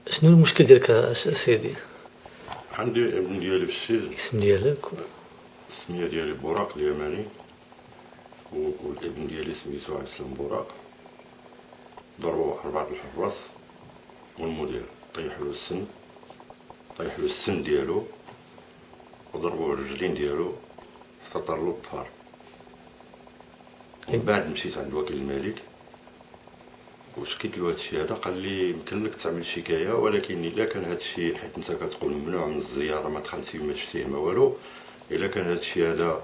شنو المشكل ديالك سيدي؟ عندي ابن ديالي في السجن. الاسم ديالك؟ السمية ديالي بوراق اليماني، والابن ديالي سميتو عبد السلام بوراق. ضربوا 4 الحراس والمدير، طيحوا له السن ديالو، وضربوا الرجلين ديالو حتى طرلو الظفار. ومن بعد مشيت عند وكيل الملك وشكيت له هادشي هذا، قال لي يمكن لك تعمل شكايه، ولكن الا كان هادشي، حيت انت كتقول ممنوع من الزياره، ما دخلتي ما شفتيه ما والو، الا كان هادشي هذا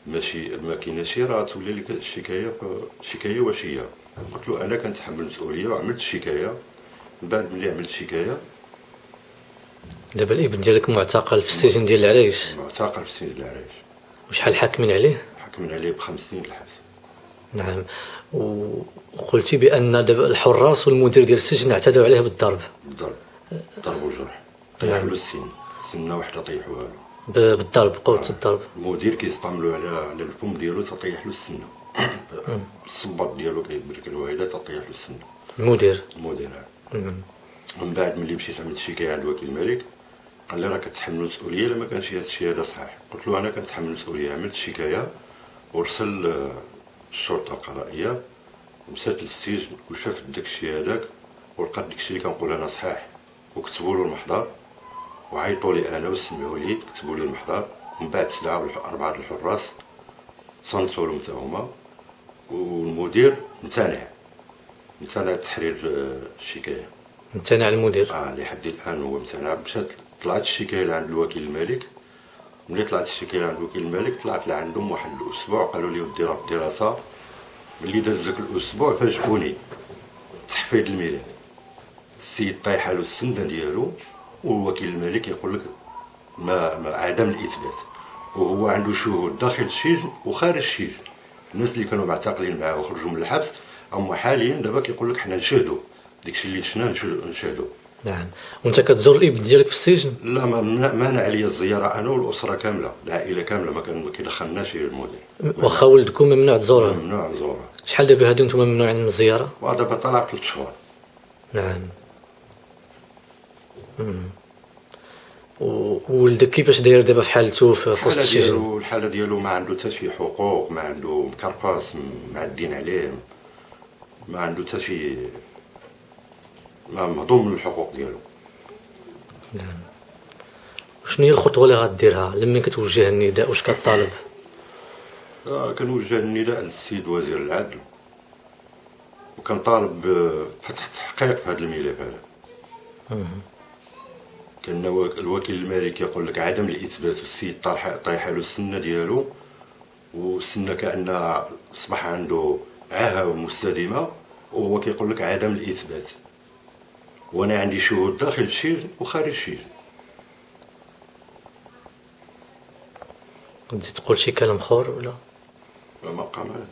ماشي ما كايناش راه تولي لك شكايه وشيه. قلت له انا كنتحمل المسؤوليه وعملت شكايه. من بعد ملي عملت شكايه، دابا الابن ديالك معتقل في السجن ديال العريش. معتقل في السجن ديال العريش. وشحال حاكمين عليه؟ حكمنا عليه ب5 سنين الحبس. نعم. وقلتي بان دابا الحراس والمدير ديال السجن اعتدوا عليه بالضرب. ضرب والجرح، طيحوا له السنه وحده طيحوها له بالضرب، قوه الضرب. المدير كيستعملوا على الفم ديالو تطيح له السنه، الصباط ديالو كيبرك الوالده تطيح له السنه. المدير. ومن بعد ملي مشيت عملت شكايه عند وكيل الملك، قال لي راه كتحمل المسؤوليه الا ما كانش هادشي هذا صحيح. قلت له انا كنتحمل المسؤوليه، عملت شكايه ورسل الشرطه القضائيه، مشات للسجن وشافت داكشي هذاك ولقات داكشي اللي كنقول انا صحيح، وكتبوا له المحضر وعيطوا لي انا وسمعوا لي، كتبوا لي المحضر. من بعد استدعاو 4 الحراس صنتوا لهم حتى هما، والمدير امتنع تحرير الشكايه. امتنع المدير؟ لحد الان هو امتنع. مشات طلعت الشكايه لعند الوكيل الملك. ملي طلعت الشكايه لعند وكيل الملك، طلعت لعندهم واحد الاسبوع، قالوا لي ودي راه الدراسه. ملي داز داك الاسبوع فاجئوني تحفيظ الميلاد، السيد طايحه له السنه ديالو، والوكيل الملك يقول لك ما عدم الاثبات، وهو عنده شهود داخل السجن وخارج السجن. الناس اللي كانوا معتقلين معاه وخرجوا من الحبس هما حاليا دابا كيقول لك حنا نشهدوا داكشي اللي شفنا، نشهدوا. نعم. وانت كتزور الابن ديالك في السجن؟ لا، ما مانع عليا الزياره انا والاسره كامله، العائله كامله، ما كيدخلناش المدير. واخا ولدكم ممنوع تزوره؟ ممنوع نزوره. شحال دابا هادو نتوما ممنوعين من الزياره؟ ودابا طلع 3 شهور. نعم. وولدك كيفاش داير دابا في حالته في وسط السجن؟ الحاله ديالو ما عنده حتى شي حقوق، ما عنده مكرفاس معدين عليه، ما عنده حتى شي، ما مهضوم من الحقوق ديالو. نعم. وشنو هي الخطوه اللي غديرها لمن كتوجه النداء؟ واش كطالب؟ كنوجه النداء للسيد وزير العدل، وكنطالب بفتح تحقيق في هذا الملف هذا. كان الوكيل الملك يقول لك عدم الاثبات، والسيد طايحه له السنه ديالو، والسنه كأن اصبح عنده عاهه مستديمه، وهو كيقول لك عدم الاثبات، وانا عندي شهود داخل السجن وخارج السجن. بدي تقول شي كلام اخر ولا؟ ما بقى ما